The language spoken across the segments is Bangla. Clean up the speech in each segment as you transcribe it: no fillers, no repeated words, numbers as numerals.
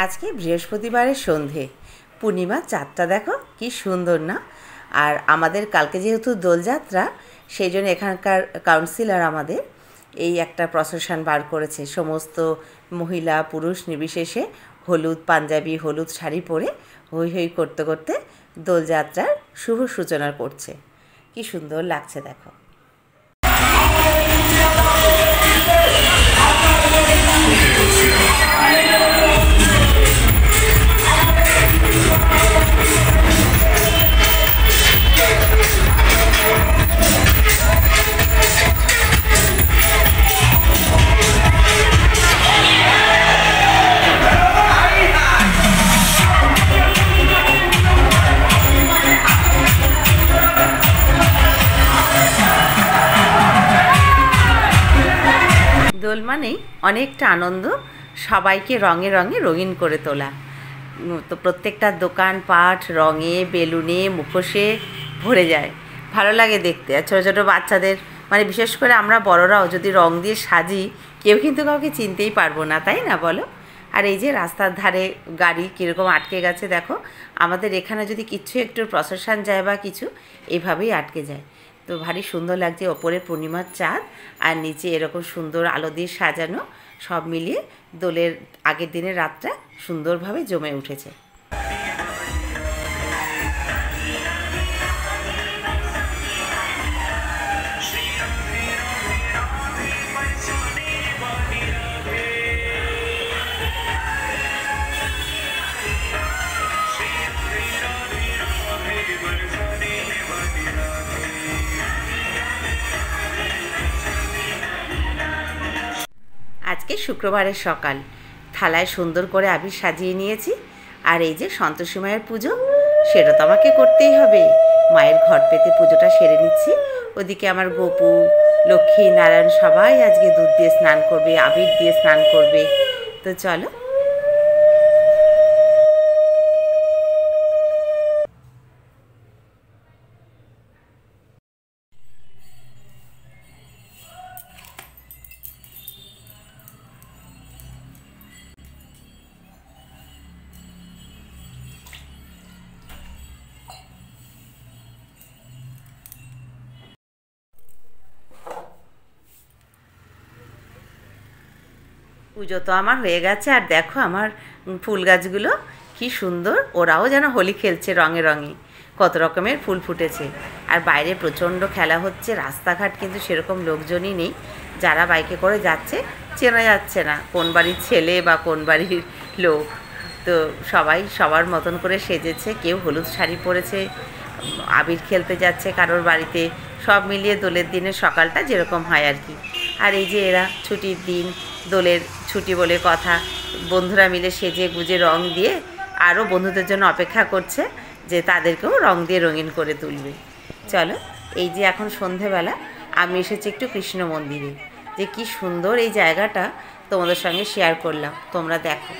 আজকে বৃহস্পতিবারের সন্ধে, পূর্ণিমার চাঁদটা দেখো কি সুন্দর না। আর আমাদের কালকে যেহেতু দোলযাত্রা, সেই জন্য এখানকার কাউন্সিলর আমাদের এই একটা প্রসেশন বার করেছে। সমস্ত মহিলা পুরুষ নির্বিশেষে হলুদ পাঞ্জাবি, হলুদ শাড়ি পরে হৈ হৈ করতে করতে দোলযাত্রার শুভ সূচনা করছে। কি সুন্দর লাগছে দেখো। দোল মানেই অনেকটা আনন্দ, সবাইকে রঙে রঙে রঙিন করে তোলা। তো প্রত্যেকটা দোকানপাট রঙে, বেলুনে, মুখোশে ভরে যায়। ভালো লাগে দেখতে। আর ছোটো ছোটো বাচ্চাদের, মানে বিশেষ করে আমরা বড়রাও যদি রঙ দিয়ে সাজি, কেউ কিন্তু কাউকে চিনতেই পারবো না, তাই না বলো? আর এই যে রাস্তার ধারে গাড়ি কীরকম আটকে গেছে দেখো। আমাদের এখানে যদি কিছু একটু প্রসেশন যায় বা কিছু, এভাবেই আটকে যায়। তো ভারী সুন্দর লাগছে। ওপরে পূর্ণিমার চাঁদ আর নিচে এরকম সুন্দর আলো দিয়ে সাজানো, সব মিলিয়ে দোলের আগের দিনের রাতটা সুন্দরভাবে জমে উঠেছে। আজকে শুক্রবারের সকাল, থালায় সুন্দর করে আবির সাজিয়ে নিয়েছি। আর এই যে সন্তোষী মায়ের পুজো, সেটা তো আমাকে করতেই হবে। মায়ের ঘট পেতে পুজোটা সেরে নিচ্ছি। ওদিকে আমার গোপু, লক্ষ্মী, নারায়ণ সবাই আজকে দুধ দিয়ে স্নান করবে, আবির দিয়ে স্নান করবে। তো চলো। পুজো তো আমার হয়ে গেছে। আর দেখো আমার ফুল গাছগুলো কি সুন্দর, ওরাও যেন হোলি খেলছে রঙে রঙে। কত রকমের ফুল ফুটেছে। আর বাইরে প্রচণ্ড খেলা হচ্ছে। রাস্তাঘাট কিন্তু সেরকম লোকজনই নেই। যারা বাইকে করে যাচ্ছে চেনা যাচ্ছে না কোন বাড়ির ছেলে বা কোন বাড়ির লোক। তো সবাই সবার মতন করে সেজেছে। কেউ হলুদ শাড়ি পরেছে, আবির খেলতে যাচ্ছে কারোর বাড়িতে। সব মিলিয়ে দোলের দিনের সকালটা যেরকম হয় আর কি। আর এই যে এরা ছুটির দিন, দোলের ছুটি বলে কথা, বন্ধুরা মিলে সেজে গুজে রং দিয়ে আরও বন্ধুদের জন্য অপেক্ষা করছে যে তাদেরকেও রং দিয়ে রঙিন করে তুলবে। চলো, এই যে এখন সন্ধেবেলা আমি এসেছি একটু কৃষ্ণ মন্দিরে। যে কি সুন্দর এই জায়গাটা তোমাদের সঙ্গে শেয়ার করলাম, তোমরা দেখো।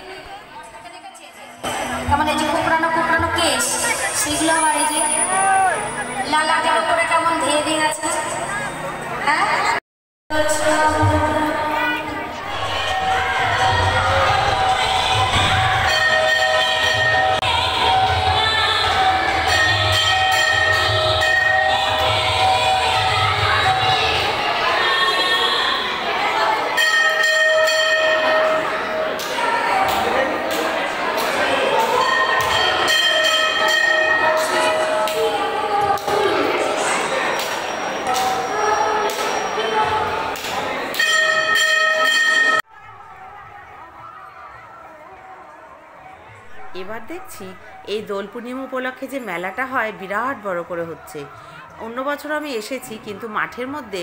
কেমন এই যে কোকড়ানো কোকড়ানো কেশ, সেগুলো আবার এই যে লাল আগের উপরে কেমন ধেয়ে দিয়ে আছে। হ্যাঁ, এবার দেখছি এই দোল পূর্ণিমা উপলক্ষে যে মেলাটা হয় বিরাট বড় করে হচ্ছে। অন্য বছর আমি এসেছি, কিন্তু মাঠের মধ্যে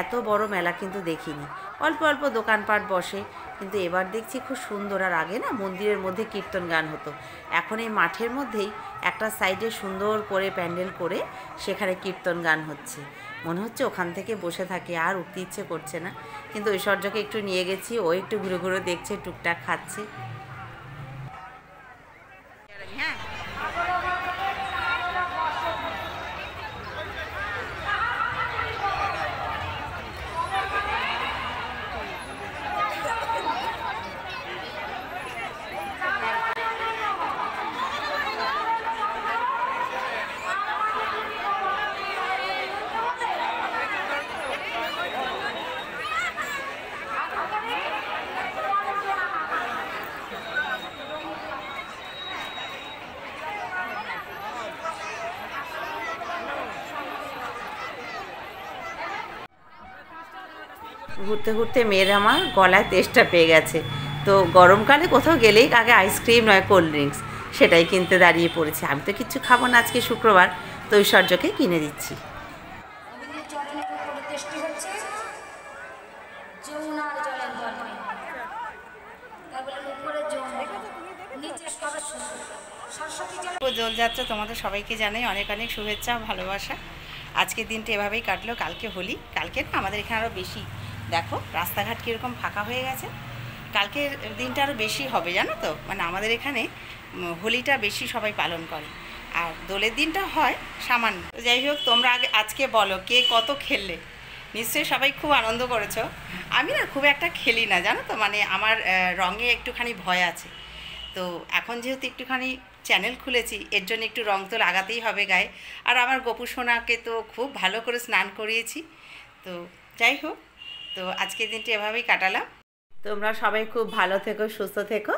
এত বড় মেলা কিন্তু দেখিনি। অল্প অল্প দোকানপাট বসে, কিন্তু এবার দেখছি খুব সুন্দর। আর আগে না মন্দিরের মধ্যে কীর্তন গান হতো, এখন এই মাঠের মধ্যেই একটা সাইডে সুন্দর করে প্যান্ডেল করে সেখানে কীর্তন গান হচ্ছে। মনে হচ্ছে ওখান থেকে বসে থাকে, আর উঠতে ইচ্ছে করছে না। কিন্তু ঐশ্বর্যকে একটু নিয়ে গেছি, ও একটু ঘুরে ঘুরে দেখছে, টুকটাক খাচ্ছে। হ্যাঁ, ঘুরতে ঘুরতে মেয়ের আমার গলায় তেষ্টা পেয়ে গেছে, তো গরমকালে কোথাও গেলেই আগে আইসক্রিম নয় কোল্ড ড্রিঙ্কস, সেটাই কিনতে দাঁড়িয়ে পড়েছে। আমি তো কিচ্ছু খাবো না, আজকে শুক্রবার, তো ঐশ্বর্যকে কিনে দিচ্ছি। দোলযাত্রা তোমাদের সবাইকে জানাই অনেক অনেক শুভেচ্ছা ভালোবাসা। আজকের দিনটা এভাবেই কাটলো। কালকে হোলি, কালকে না আমাদের এখানে আরও বেশি, দেখো রাস্তাঘাট কীরকম ফাঁকা হয়ে গেছে। কালকের দিনটা আরও বেশি হবে জানো তো, মানে আমাদের এখানে হোলিটা বেশি সবাই পালন করে, আর দোলের দিনটা হয় সামান্য। যাই হোক, তোমরা আজকে বলো কে কত খেললে। নিশ্চয়ই সবাই খুব আনন্দ করেছো। আমি না খুব একটা খেলি না জানো তো, মানে আমার রঙে একটুখানি ভয় আছে। তো এখন যেহেতু একটুখানি চ্যানেল খুলেছি, এর জন্য একটু রং তো লাগাতেই হবে গায়ে। আর আমার গোপু সোনাকে তো খুব ভালো করে স্নান করিয়েছি। তো যাই হোক, তো আজকের দিনটি এভাবেই কাটালাম। তোমরা সবাই খুব ভালো থেকো, সুস্থ থেকো,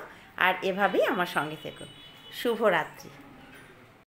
আর এভাবেই আমার সঙ্গে থেকো। শুভরাত্রি।